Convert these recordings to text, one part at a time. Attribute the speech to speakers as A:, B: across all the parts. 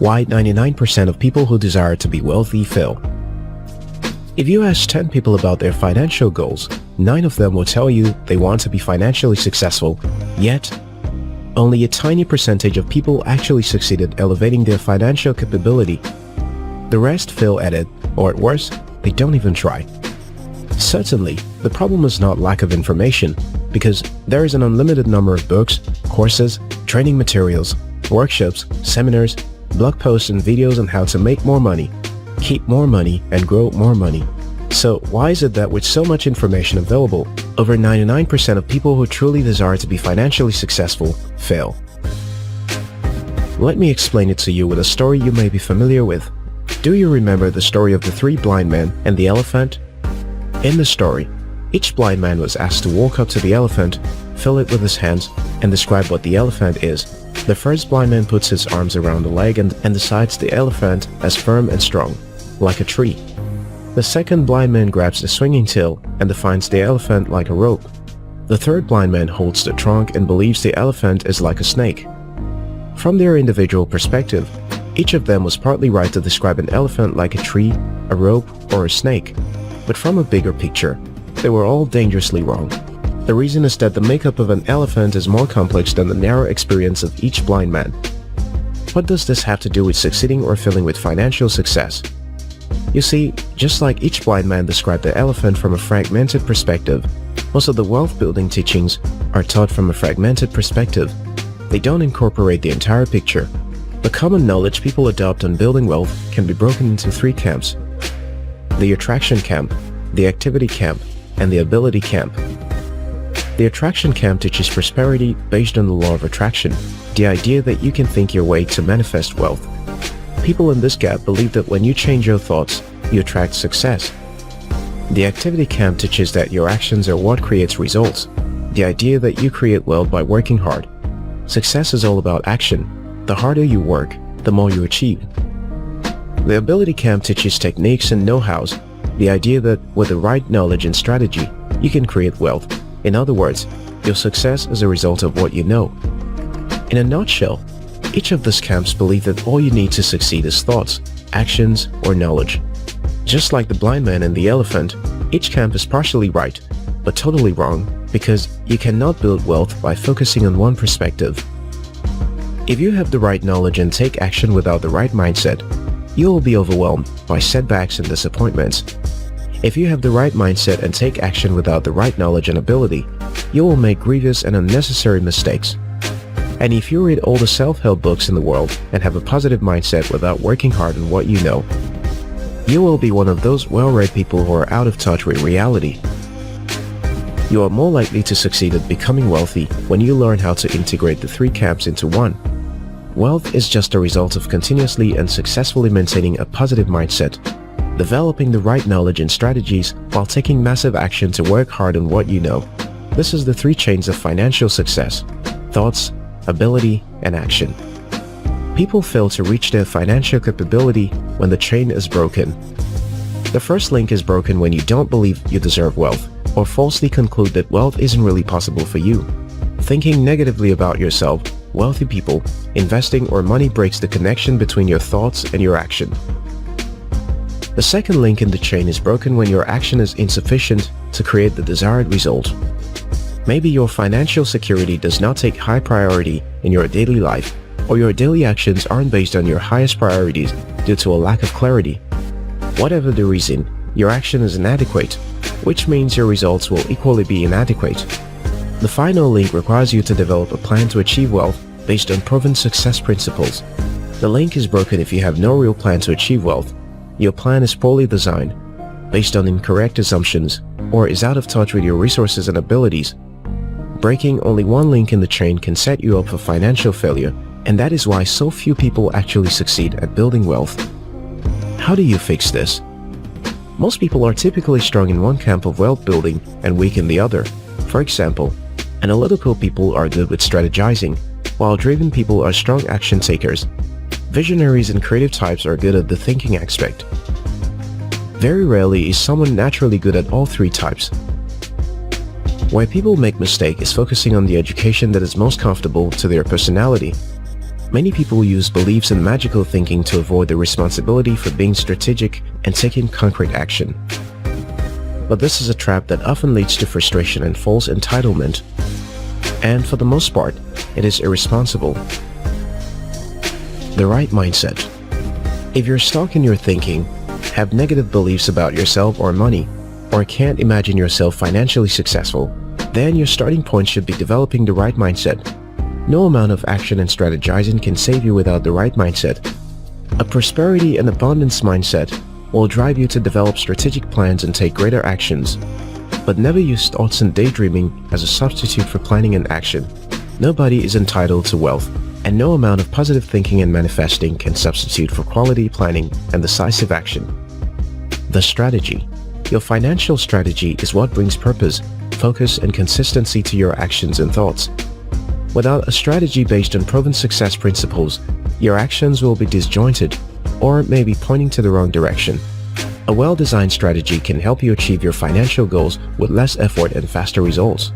A: Why 99% of people who desire to be wealthy fail. If you ask 10 people about their financial goals, 9 of them will tell you they want to be financially successful, yet only a tiny percentage of people actually succeed at elevating their financial capability. The rest fail at it, or at worst, they don't even try. Certainly, the problem is not lack of information, because there is an unlimited number of books, courses, training materials, workshops, seminars, blog posts and videos on how to make more money, keep more money, and grow more money. So why is it that with so much information available, over 99% of people who truly desire to be financially successful fail? Let me explain it to you with a story you may be familiar with. Do you remember the story of the 3 blind men and the elephant? In the story, each blind man was asked to walk up to the elephant, feel it with his hands, and describe what the elephant is. The first blind man puts his arms around the leg and decides the elephant as firm and strong, like a tree. The second blind man grabs the swinging tail and defines the elephant like a rope. The third blind man holds the trunk and believes the elephant is like a snake. From their individual perspective, each of them was partly right to describe an elephant like a tree, a rope, or a snake. But from a bigger picture, they were all dangerously wrong. The reason is that the makeup of an elephant is more complex than the narrow experience of each blind man. What does this have to do with succeeding or failing with financial success? You see, just like each blind man described the elephant from a fragmented perspective, most of the wealth building teachings are taught from a fragmented perspective. They don't incorporate the entire picture. The common knowledge people adopt on building wealth can be broken into 3 camps: the attraction camp, the activity camp, and the ability camp. The attraction camp teaches prosperity based on the law of attraction, the idea that you can think your way to manifest wealth. People in this camp believe that when you change your thoughts, you attract success. The activity camp teaches that your actions are what creates results, the idea that you create wealth by working hard. Success is all about action. The harder you work, the more you achieve. The ability camp teaches techniques and know-hows, the idea that with the right knowledge and strategy, you can create wealth. In other words, your success is a result of what you know. In a nutshell, each of these camps believe that all you need to succeed is thoughts, actions, or knowledge. Just like the blind man and the elephant, each camp is partially right, but totally wrong, because you cannot build wealth by focusing on one perspective. If you have the right knowledge and take action without the right mindset, you will be overwhelmed by setbacks and disappointments. If you have the right mindset and take action without the right knowledge and ability, you will make grievous and unnecessary mistakes. And if you read all the self-help books in the world and have a positive mindset without working hard on what you know, you will be one of those well-read people who are out of touch with reality. You are more likely to succeed at becoming wealthy when you learn how to integrate the 3 camps into one. Wealth is just a result of continuously and successfully maintaining a positive mindset, developing the right knowledge and strategies while taking massive action to work hard on what you know. This is the 3 chains of financial success: thoughts, ability, and action. People fail to reach their financial capability when the chain is broken. The first link is broken when you don't believe you deserve wealth, or falsely conclude that wealth isn't really possible for you. Thinking negatively about yourself, wealthy people, investing, or money breaks the connection between your thoughts and your action. The second link in the chain is broken when your action is insufficient to create the desired result. Maybe your financial security does not take high priority in your daily life, or your daily actions aren't based on your highest priorities due to a lack of clarity. Whatever the reason, your action is inadequate, which means your results will equally be inadequate. The final link requires you to develop a plan to achieve wealth based on proven success principles. The link is broken if you have no real plan to achieve wealth. Your plan is poorly designed, based on incorrect assumptions, or is out of touch with your resources and abilities. Breaking only one link in the chain can set you up for financial failure, and that is why so few people actually succeed at building wealth. How do you fix this? Most people are typically strong in one camp of wealth building and weak in the other. For example, analytical people are good with strategizing, while driven people are strong action takers. Visionaries and creative types are good at the thinking aspect. Very rarely is someone naturally good at all 3 types. Where people make mistake is focusing on the education that is most comfortable to their personality. Many people use beliefs and magical thinking to avoid the responsibility for being strategic and taking concrete action. But this is a trap that often leads to frustration and false entitlement, and for the most part, it is irresponsible. The right mindset. If you're stuck in your thinking, have negative beliefs about yourself or money, or can't imagine yourself financially successful, then your starting point should be developing the right mindset. No amount of action and strategizing can save you without the right mindset. A prosperity and abundance mindset will drive you to develop strategic plans and take greater actions. But never use thoughts and daydreaming as a substitute for planning and action. Nobody is entitled to wealth, and no amount of positive thinking and manifesting can substitute for quality planning and decisive action. The strategy. Your financial strategy is what brings purpose, focus, and consistency to your actions and thoughts. Without a strategy based on proven success principles, your actions will be disjointed or may be pointing to the wrong direction. A well-designed strategy can help you achieve your financial goals with less effort and faster results.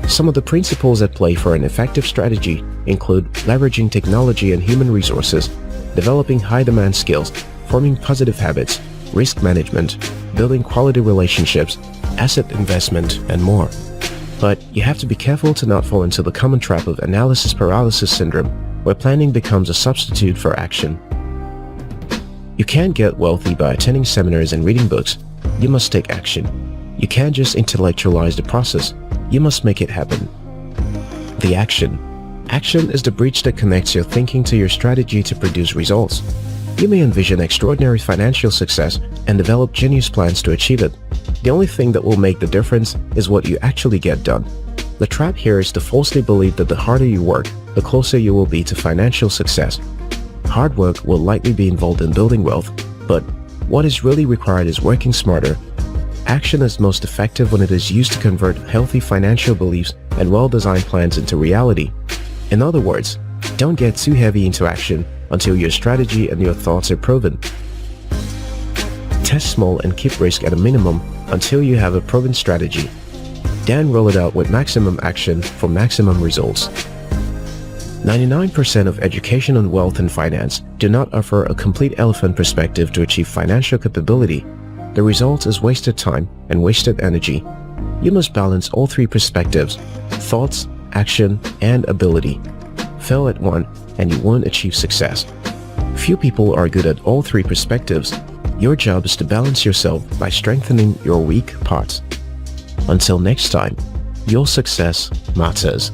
A: Some of the principles at play for an effective strategy include leveraging technology and human resources, developing high-demand skills, forming positive habits, risk management, building quality relationships, asset investment, and more. But you have to be careful to not fall into the common trap of analysis paralysis syndrome, where planning becomes a substitute for action. You can't get wealthy by attending seminars and reading books. You must take action. You can't just intellectualize the process. You must make it happen. The action. Action is the bridge that connects your thinking to your strategy to produce results. You may envision extraordinary financial success and develop genius plans to achieve it. The only thing that will make the difference is what you actually get done. The trap here is to falsely believe that the harder you work, the closer you will be to financial success. Hard work will likely be involved in building wealth, but what is really required is working smarter. Action is most effective when it is used to convert healthy financial beliefs and well-designed plans into reality. In other words, don't get too heavy into action until your strategy and your thoughts are proven. Test small and keep risk at a minimum until you have a proven strategy. Then roll it out with maximum action for maximum results. 99% of education on wealth and finance do not offer a complete elephant perspective to achieve financial capability. The result is wasted time and wasted energy. You must balance all three perspectives: thoughts, action, and ability. Fail at one and you won't achieve success. Few people are good at all three perspectives. Your job is to balance yourself by strengthening your weak parts. Until next time, your success matters.